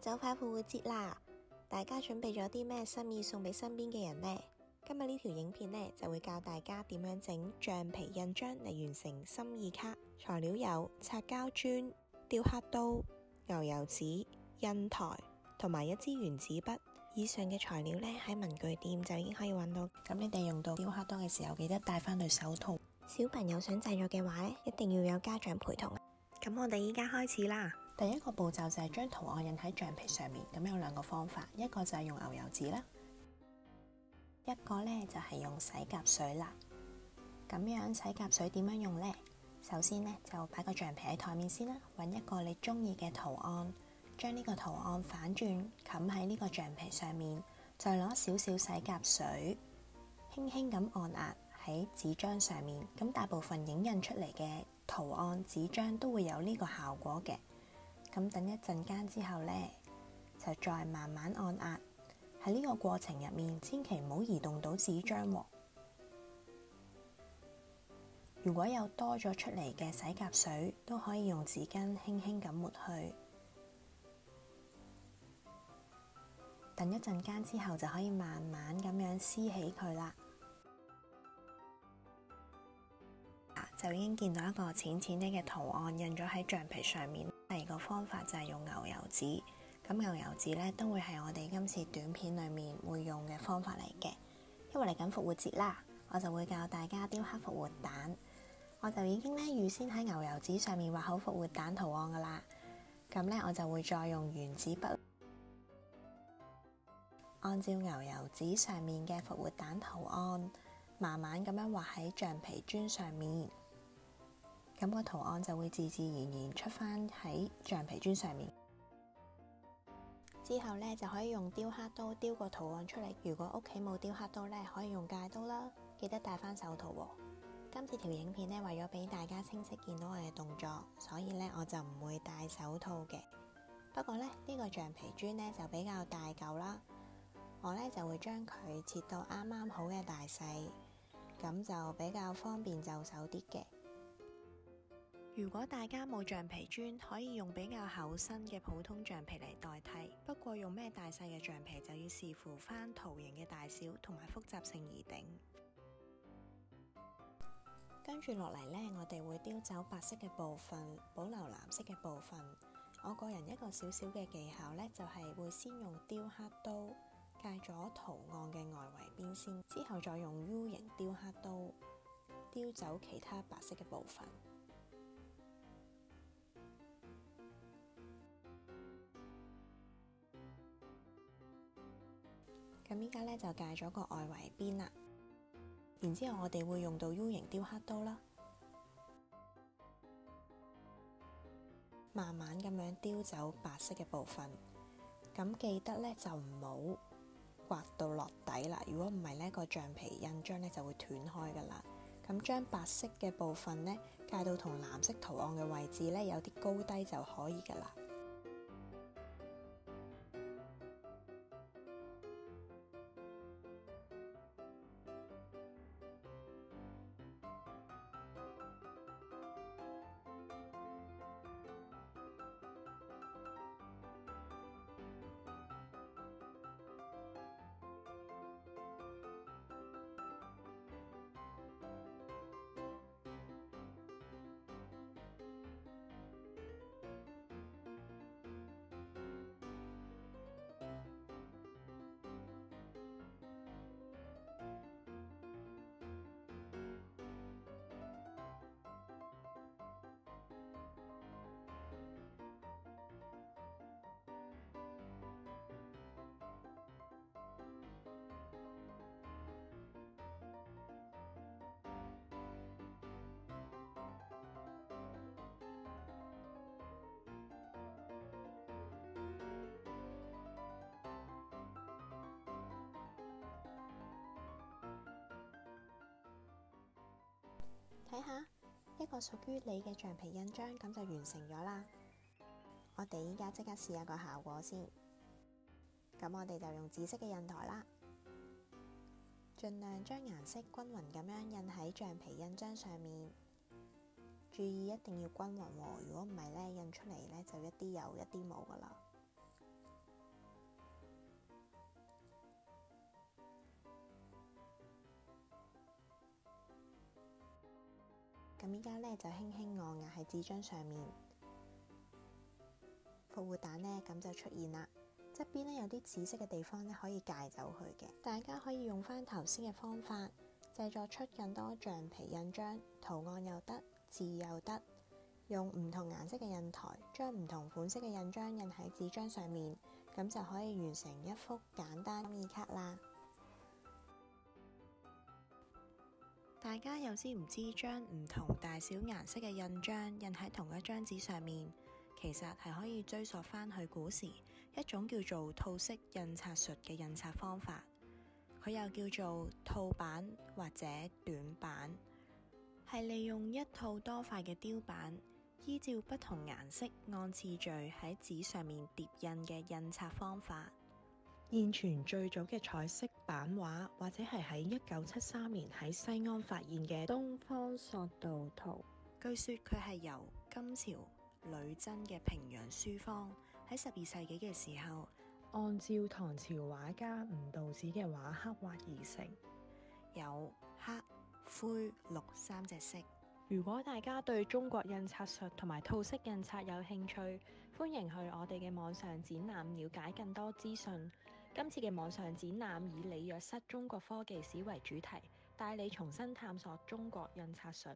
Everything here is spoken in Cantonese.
就快復活節啦！大家準備咗啲咩心意送俾身邊嘅人呢？今日呢條影片呢，就會教大家點樣整橡皮印章嚟完成心意卡。材料有擦膠磚、雕刻刀、牛油紙、印台同埋一支原子筆。以上嘅材料呢，喺文具店就已經可以揾到。咁你哋用到雕刻刀嘅時候，記得戴翻對手套。小朋友想製作嘅話呢，一定要有家長陪同。咁我哋依家開始啦。第一個步驟就係將圖案印喺橡皮上面。咁有兩個方法，一個就係用牛油紙啦，一個呢就係用洗甲水啦。咁樣洗甲水點樣用呢？首先呢，就擺個橡皮喺台面先啦，揾一個你中意嘅圖案，將呢個圖案反轉冚喺呢個橡皮上面，再攞少少洗甲水，輕輕咁按壓喺紙張上面。咁大部分影印出嚟嘅圖案紙張都會有呢個效果嘅。咁等一陣間之後呢，就再慢慢按壓。喺呢個過程入面，千祈唔好移動到紙張喎。如果有多咗出嚟嘅洗甲水，都可以用紙巾輕輕咁抹去。等一陣間之後，就可以慢慢咁樣撕起佢啦。就已經見到一個淺淺啲嘅圖案印咗喺橡皮上面。第二個方法就係用牛油紙。咁牛油紙呢，都會係我哋今次短片裏面會用嘅方法嚟嘅。因為嚟緊復活節啦，我就會教大家雕刻復活蛋。我就已經呢預先喺牛油紙上面畫好復活蛋圖案噶啦。咁呢，我就會再用原子筆，按照牛油紙上面嘅復活蛋圖案，慢慢咁樣畫喺橡皮磚上面。咁個圖案就會自自然然出返喺橡皮磚上面。之後呢，就可以用雕刻刀雕個圖案出嚟。如果屋企冇雕刻刀呢，可以用戒刀啦。記得戴翻手套喎。今次條影片呢，為咗俾大家清晰見到我嘅動作，所以呢，我就唔會戴手套嘅。不過呢，呢個橡皮磚呢，就比較大嚿啦，我呢，就會將佢切到啱啱好嘅大細，咁就比較方便就手啲嘅。如果大家冇橡皮磚，可以用比較厚身嘅普通橡皮嚟代替。不過用咩大細嘅橡皮就要視乎翻圖形嘅大小同埋複雜性而定。跟住落嚟呢，我哋會雕走白色嘅部分，保留藍色嘅部分。我個人一個小小嘅技巧呢，就係會先用雕刻刀界咗圖案嘅外圍邊先，之後再用 U 型雕刻刀雕走其他白色嘅部分。咁依家呢，就界咗個外圍邊啦，然之後我哋會用到 U 型雕刻刀啦，慢慢咁樣雕走白色嘅部分。咁記得呢，就唔好刮到落底啦，如果唔係呢，個橡皮印章呢就會斷開噶啦。咁將白色嘅部分呢，界到同藍色圖案嘅位置呢，有啲高低就可以噶啦。睇下一個屬於你嘅橡皮印章，咁就完成咗啦。我哋依家即刻試下個效果先。咁我哋就用紫色嘅印台啦，盡量將顏色均勻咁樣印喺橡皮印章上面。注意一定要均勻喎，如果唔係呢，印出嚟呢就一啲有一啲冇噶啦。咁依家咧就輕輕按壓喺紙張上面，復活蛋咧咁就出現啦。側邊咧有啲紫色嘅地方咧可以戒走佢嘅。大家可以用翻頭先嘅方法，製作出更多橡皮印章，圖案又得，字又得。用唔同顏色嘅印台，將唔同款式嘅印章印喺紙張上面，咁就可以完成一幅簡單心意卡啦。大家又知唔知將唔同大小顏色嘅印章印喺同一張紙上面，其實係可以追溯翻去古時一種叫做套式印刷術嘅印刷方法，佢又叫做套版或者短版，係利用一套多塊嘅雕版，依照不同顏色按次序喺紙上面疊印嘅印刷方法。現存最早嘅彩色版畫，或者係喺1973年喺西安發現嘅東方索道圖，據說佢係由金朝女真嘅平陽書坊喺12世紀嘅時候，按照唐朝畫家吳道子嘅畫刻畫而成，有黑、灰、綠3隻色。如果大家對中國印刷術同埋套式印刷有興趣，歡迎去我哋嘅網上展覽了解更多資訊。今次嘅網上展覽以李約瑟中國科技史為主題，帶你重新探索中國印刷術。